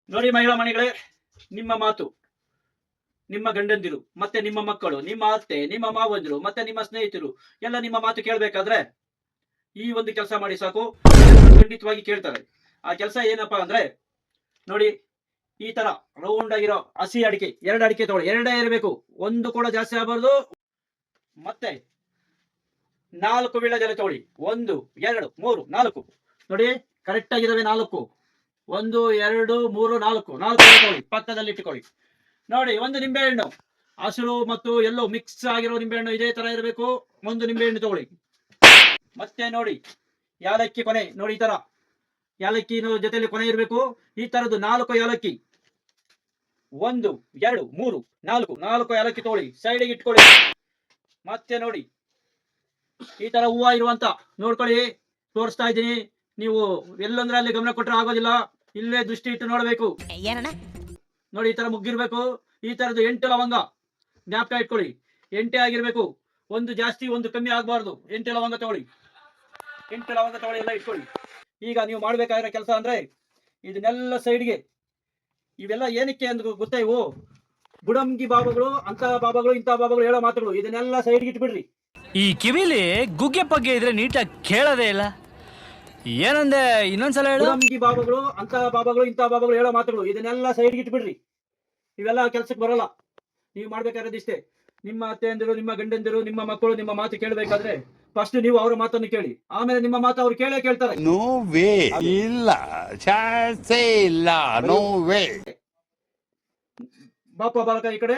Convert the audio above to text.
ನೋಡಿ ಮಹಿಳಾ ಮಣಿಗಳೇ, ನಿಮ್ಮ ಮಾತು, ನಿಮ್ಮ ಗಂಡಂದಿರು ಮತ್ತೆ ನಿಮ್ಮ ಮಕ್ಕಳು, ನಿಮ್ಮ ಅತ್ತೆ, ನಿಮ್ಮ ಮಾವಂದಿರು ಮತ್ತೆ ನಿಮ್ಮ ಸ್ನೇಹಿತರು ಎಲ್ಲ ನಿಮ್ಮ ಮಾತು ಕೇಳಬೇಕಾದ್ರೆ ಈ ಒಂದು ಕೆಲಸ ಮಾಡಿ ಸಾಕು. ಎಲ್ಲರೂ ಖಂಡಿತವಾಗಿ ಕೇಳ್ತಾರೆ. ಆ ಕೆಲಸ ಏನಪ್ಪಾ ಅಂದ್ರೆ, ನೋಡಿ, ಈ ತರ ರೌಂಡ್ ಆಗಿರೋ ಹಸಿ ಅಡಿಕೆ, ಎರಡು ಅಡಿಕೆ ತಗೊಳ್ಳಿ, ಎರಡೇ ಇರಬೇಕು, ಒಂದು ಕೂಡ ಜಾಸ್ತಿ ಆಗಬಾರ್ದು. ಮತ್ತೆ 4 ವೀಳ್ಯದೆಲೆ ತಗೊಳ್ಳಿ, 1 2 3 4. ನೋಡಿ, ಕರೆಕ್ಟ್ ಆಗಿದಾವೆ 4. 1 2 3 4 ತಗೊಳ್ಳಿ, ಪಕ್ಕದಲ್ಲಿ ಇಟ್ಟುಕೊಳ್ಳಿ. ನೋಡಿ, ಒಂದು ನಿಂಬೆಹಣ್ಣು, ಹಸಿರು ಮತ್ತು ಎಲ್ಲೋ ಮಿಕ್ಸ್ ಆಗಿರೋ ನಿಂಬೆಹಣ್ಣು ಇದೇ ತರ ಇರಬೇಕು. ಒಂದು ನಿಂಬೆಹಣ್ಣು ತಗೊಳ್ಳಿ. ಮತ್ತೆ ನೋಡಿ, ಯಾಲಕ್ಕಿ ಕೊನೆ, ನೋಡಿ ಈ ತರ ಯಾಲಕ್ಕಿ ಜೊತೆಲಿ ಕೊನೆ ಇರಬೇಕು. ಈ ತರದ್ದು 4 ಯಾಲಕ್ಕಿ, 1 2 3 4 ಯಾಲಕ್ಕಿ ತಗೊಳ್ಳಿ, ಸೈಡಿಗೆ ಇಟ್ಕೊಳ್ಳಿ. ಮತ್ತೆ ನೋಡಿ, ಈ ತರ ಹೂವು ಇರುವಂತ ನೋಡ್ಕೊಳ್ಳಿ, ತೋರಿಸ್ತಾ ಇದ್ದೀನಿ. ನೀವು ಎಲ್ಲಂದ್ರೆ ಅಲ್ಲಿ ಗಮನ ಕೊಟ್ಟರೆ ಆಗೋದಿಲ್ಲ, ಇಲ್ಲೇ ದೃಷ್ಟಿ ಇಟ್ಟು ನೋಡ್ಬೇಕು. ನೋಡಿ, ಈ ತರ ಮುಗ್ಗಿರ್ಬೇಕು. ಈ ತರದ್ದು 8 ಲವಂಗ ಜ್ಞಾಪಕ ಇಟ್ಕೊಳ್ಳಿ, 8 ಆಗಿರ್ಬೇಕು. ಒಂದು ಜಾಸ್ತಿ ಒಂದು ಕಮ್ಮಿ ಆಗಬಾರ್ದು. 8 ಲವಂಗ ತಗೊಳ್ಳಿ, 8 ಲವಂಗ ತಗೊಳ್ಳಿ, ಎಲ್ಲ ಇಟ್ಕೊಳ್ಳಿ. ಈಗ ನೀವು ಮಾಡ್ಬೇಕಾಗಿರೋ ಕೆಲಸ ಅಂದ್ರೆ, ಇದನ್ನೆಲ್ಲ ಸೈಡ್ಗೆ, ಇವೆಲ್ಲ ಏನಕ್ಕೆ ಅಂತ ಗೊತ್ತಾ? ಇವು ಬುಡಂಗಿ ಬಾಬಾಗಳು, ಅಂತ ಬಾಬಾಗಳು, ಇಂಥ ಬಾಬಾಗಳು ಹೇಳೋ ಮಾತುಗಳು. ಇದನ್ನೆಲ್ಲ ಸೈಡ್ಗೆ ಇಟ್ಬಿಡ್ರಿ. ಈ ಕಿವಿಲಿ ಗುಗ್ಗೆ ಪಗ್ಗೆ ಇದ್ರೆ ನೀಟಾಗಿ ಕೇಳೋದೇ ಇಲ್ಲ. ಏನಂದೆ, ಇನ್ನೊಂದ್ಸಲ ಹೇಳು. ಬುಡಂಗಿ ಬಾಬಾಗಳು, ಅಂತ ಬಾಬಾಗಳು, ಇಂಥ ಬಾಬಾಗಳು ಹೇಳೋ ಮಾತುಗಳು. ಇದನ್ನೆಲ್ಲ ಸೈಡ್ಗೆ ಇಟ್ಬಿಡ್ರಿ. ಇವೆಲ್ಲ ಕೆಲ್ಸಕ್ಕೆ ಬರಲ್ಲ. ನೀವು ಮಾಡ್ಬೇಕಾಗಿರೋದಿಷ್ಟೇ. ನಿಮ್ಮ ಅತ್ತೆಯಂದಿರು, ನಿಮ್ಮ ಗಂಡಂದಿರು, ನಿಮ್ಮ ಮಕ್ಕಳು ನಿಮ್ಮ ಮಾತು ಕೇಳಬೇಕಾದ್ರೆ ಫಸ್ಟ್ ನೀವು ಅವರ ಮಾತನ್ನು ಕೇಳಿ, ಆಮೇಲೆ ನಿಮ್ಮ ಮಾತು ಅವ್ರು ಕೇಳ್ತಾರೆ. ನೋ ವೇ, ಇಲ್ಲ, ಚಾನ್ಸೇ ಇಲ್ಲ, ನೋ ವೇ. ಬಾಪ ಬಾಲಕ ಈ ಕಡೆ.